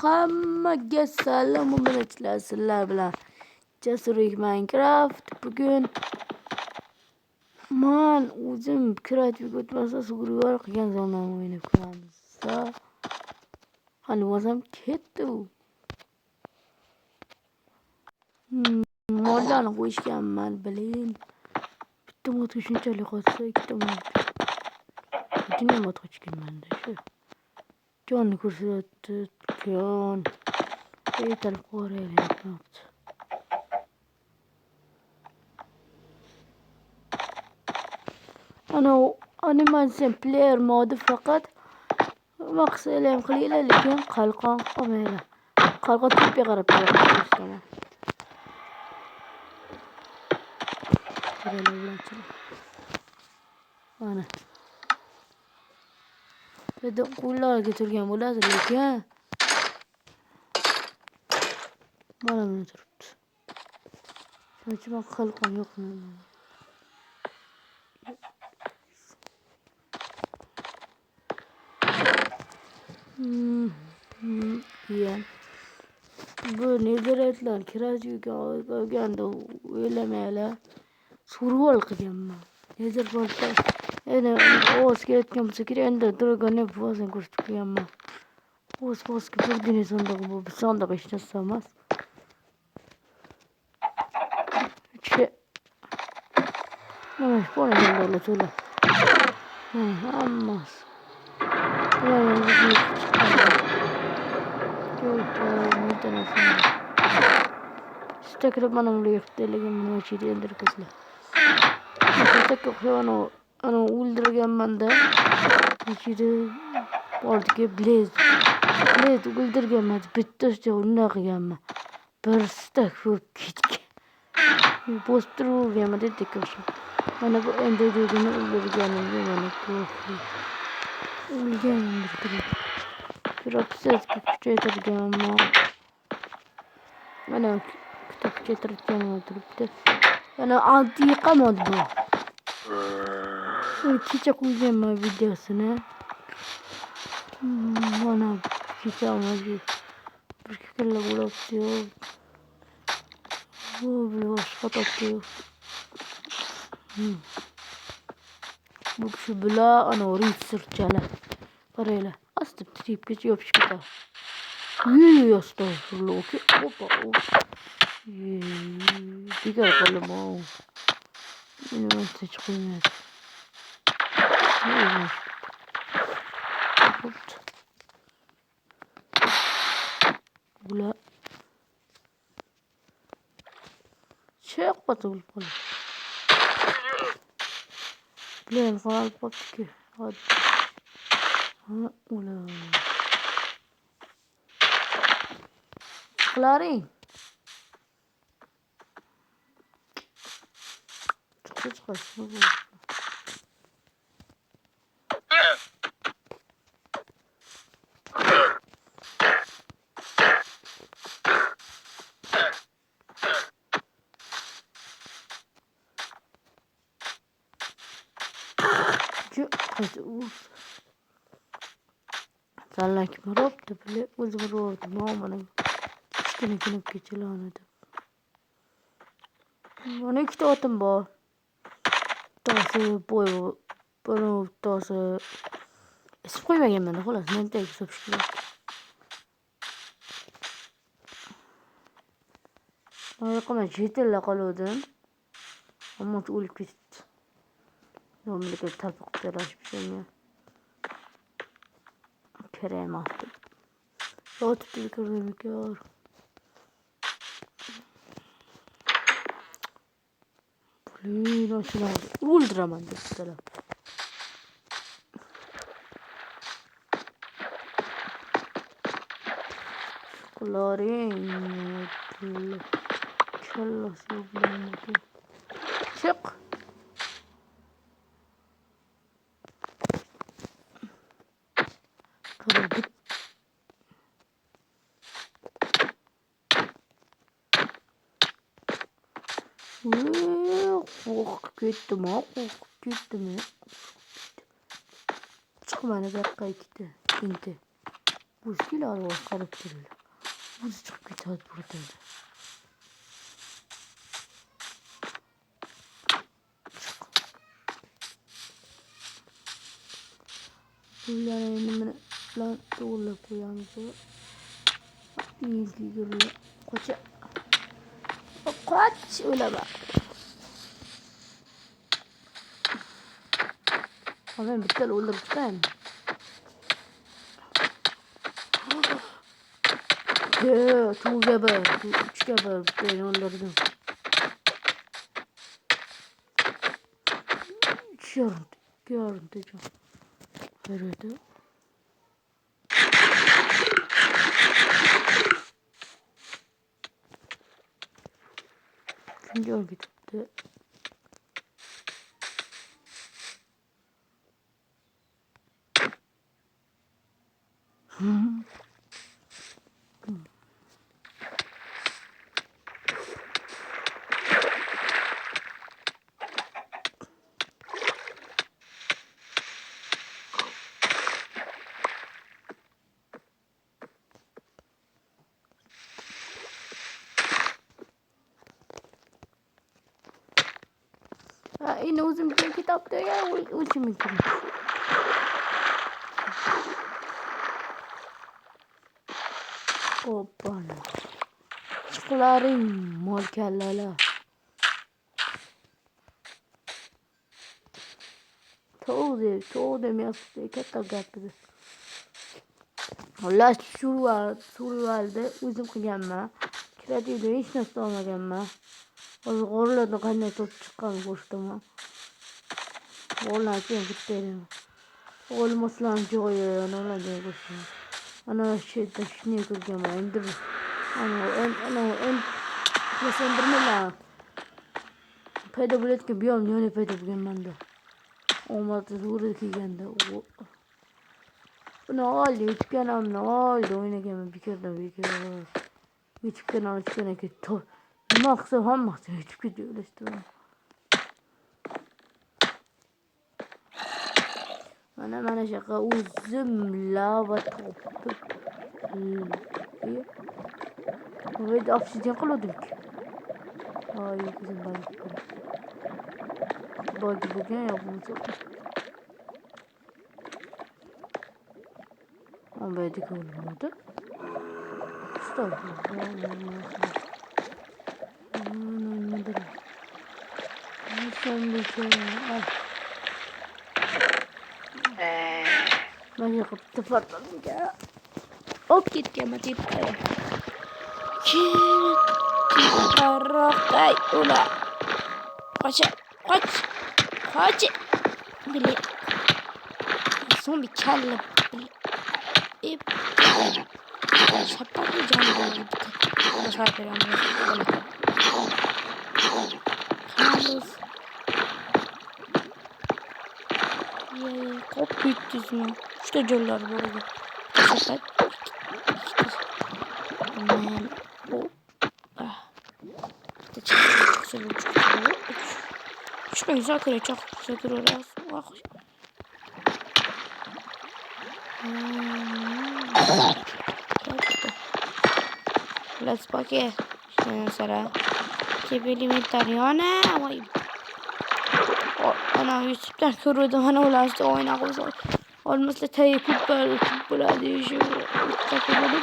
Hammaga salom bilan sizlar bilan Jasurlik Minecraft. Bugun men o'zim kreativ o'tmasa sug'urib qilgan zaman o'ynab ko'ramiz. Hali o'zim ketdi. Modlarni qo'yishganman, bilin. Bitta mod shunchalik qolsa, ikkita mod. Dinam mod qo'yishganman-da shu. Jonni ko'rsatgan. Yetal qo'rayapti. Ana animation player modi faqat maqsadlar qilinglar, lekin qalqon qilmanglar. Qalqon tepaga qarab turadi. Mana. Dedi qo'llarga turgan bo'ladi, lekin mana buni turibdi. Shuning uchun qalqon yo'q. Bu nezaretlar kreativga olganda o'ylamaylar. Survival qilganman. Nezar bo'lsa, endi o'z kelayotgan bo'lsa kerak, endi turganni bozan ko'rsatib qo'yganman. O'z-o'zga birgina sandiq bu, bir sandiq hech narsa emas. Mana buni endi to'la. Hammasi. Takrib mana bunday yurtdaligim nima chiydi endi qizlar. Ana o'ldirganman-da. Chiydi bordiga Blaze o'ldirganman. Bittasi unday qilganman. Bir stak bo'lib ketgan. Bosib turganman dedi ko'rsin. Mana bu endi o'zini o'ldirganimga mana ko'rsin. O'lganimdir. Protsesga kuchaytirganman. Mana kuchaytirganman turibdi. Yana antiqa mod bu. Kecha qo'yganman videosini. Mana kecha bir kalla bo'libdi. Bu boshqa topdi. Bu kishi bilan ana researchlar. Qaranglar. Astib tripga yopishib ketadi. Astagfirullah. Opa. Digar qolma. Nima chiqmaydi. Bular cheq patul qol. Bilen qol popki. Ular. Chiqlaring. Chiqsin. Sallak marop da bile uzun mamana kichkina knopka chalonadi. Mana ikkita otim bor. To'g'ri to'g'ri ism qo'ymaganman, xolos, menday hisob kerak. Mana qilma jetilla qoluvdim. Ammo o'lib ketdi. Nomliga talpiq terashib shunga. Kerematdi. Yotib ko'rmiyor. Pulini ochiladi. O'ldiraman debdilar. Qularing. Kallas yo'qlamadi. Chiq. Qaradik. Ketdim. Chiqmani bu yoqqa ikkita. Endi. Bu silahı var karakteri. Bu çok kötü burada. Bunların lan doğru koyamızı. İyi ki görüyor. Koça. Kaç öyle bak. Ben bitti öldüm ben. Tu geber, üç geber ben öldürdüm. Gördüm diyeceğim. Nerede? Şimdi o gitti. Ini uzun bir kitapta ya uzun bir kitap. Hoppala. Çıkılarım mor kellala. Çoğu demeyası katta gattı. Allah şurvalde uzun kıyamma. Kreatifde hiç nasıl olmayanma. O orada kanne top çıkan boştama. Ola ki gittim. Olmaslan joya nola diye boşum. Ana şey taşını kıracağım indir. Ana kesindirme payda bulet ki biyom yone payda bugün bende. Olmadı zor ki gende. Ne oldu? Hiç kenam ne oldu? Oynayacağım bir kere. Hiç kenam ki to. Maksa ham maksa hiç gidiyor işte. Mana şaka uzun lava topu. Ve de oksijen kılıyorduk. Ay kızım ben. Bugün yapmışım. Ama böyle de olmadı. Stop. Sen bir şey ben yakıp tıfatladım ya. Hop git ya matip. Karakay ula. Kaç. Bile. Son bir kelle. Şapaklayacağım böyle. Başak veriyorum. Kanalız. Kop büyüttüz mü? İşte cöller bu arada. Şapak. Çok seviyorum. Şurada güzel kare çok güzel kare orası. Bak. Let's pakai Sarah Cebeli Italiana ama ana Yusuf'tan körüydüm hani ulaştı oyna koysa olmazsa tayı kuplar diye şu takıldım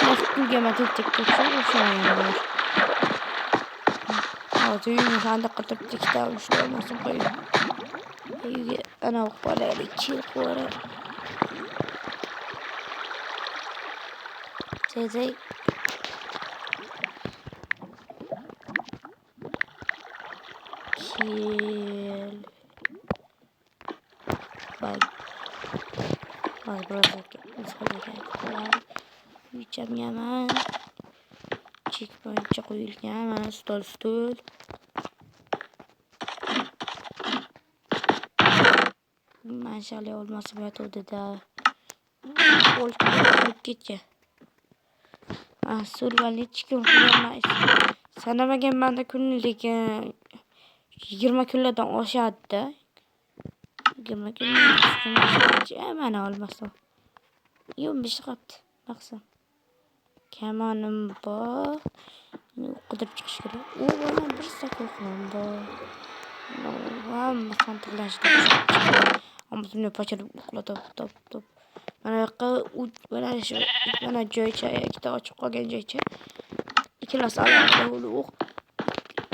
nasıl gemet ettik çok şu an Ağzıyım sen de katıp tikta işte olmasın koyayım ana okula iki kore Teyze Kill. Bak burası mesela yiyeceğim hemen. Checkpoint'e koyulken hemen stol. Maşallah olması bir o da. Ol git ya. Survali çıkıyorum. Sana bakayım ben de günlük 20 kilodan aşağıda. 20 kilo hemen olmasın. Yok bir şey yaptı. Baqsam. Kamonim bor. Qidirib chiqish kerak. Mana bir sakoqam bor. Hamma qantirlashdi. Ammo buni pachirib top. Mana yoqqa mana joycha ikkita ochiq qolgan joycha. Ikkalasi alohida o'q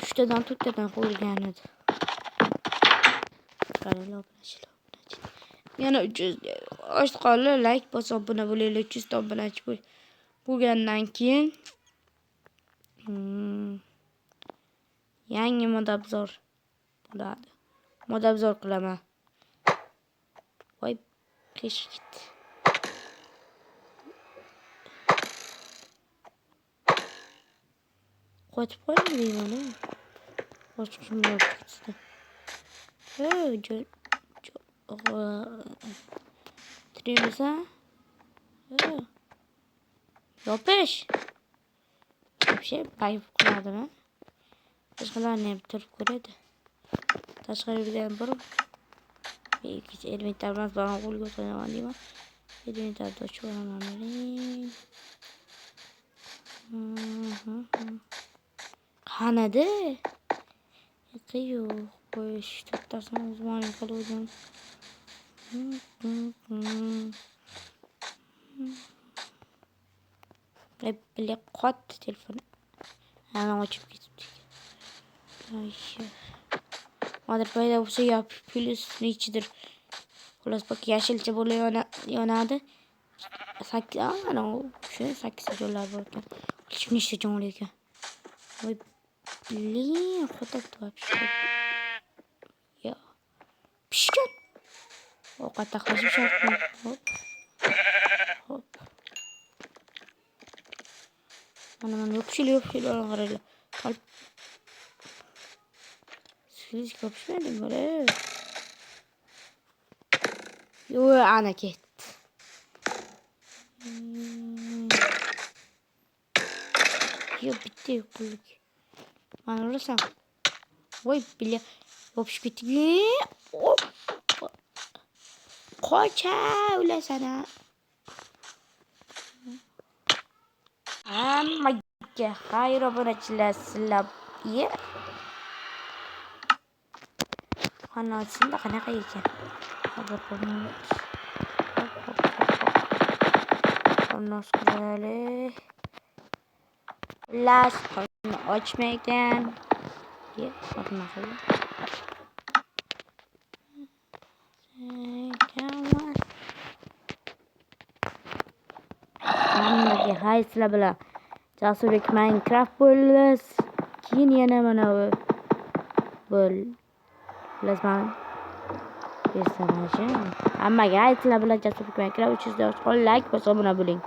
3tadan 4tadan qo'yilgan edi. Yana 300 osh qoldi. Like bosib obuna bo'linglar. 300 ta obunachi bo'lgandan keyin yangi modabzor bo'ladi. Modabzor qilaman. Voy, qish ketdi. Qotib qoldim deyman. Boshqa nima bo'libdi? Trimiza. Yopish. Şey payıp qıladimi? Boshqalarni ham turib ko'radi. Tashqaridan borib, ikki elementar bilan bana qo'lga qo'yaman deyman. Elementarni ochib olaman. Qanada? Yo'q, qo'yish to'xtasam o'zim qiluvdim. Bile qotdi telefon. Ana ochib ketibdi. Hozir paydo bo'lsa yopib plyusni ichidir. Xullas bak yashilcha bo'lib yonadi. Ana o'sha 8 jonlar bor ekan. Hech nechta jonli ekan. Voy, blin, xotibdi вообще. Yo. Pishgan. Ovqat taqlashim shart. Hop. Mana yopishil qaranglar. Siz kopishmading böyle. Yo, ana ketdi. Yo, bitti qullik. Mana urasam. Voy, bile yopishib ketdi. Qocha ulasana. Hammaga xayr obunachilar sizlar. Qanotsinda qanaqa ekan? Hozir qo'rqoq. Qilaylik. Las ochmaykan. Qotma qildi. Hammaga xayr sizlar bilan. Jasurbek Minecraft bo'lasiz. Keyin yana mana bo'l. Lazman personajim. Hammaga aytlar bilan Jasurbek Minecraft 300 ta like bosib obuna bo'ling.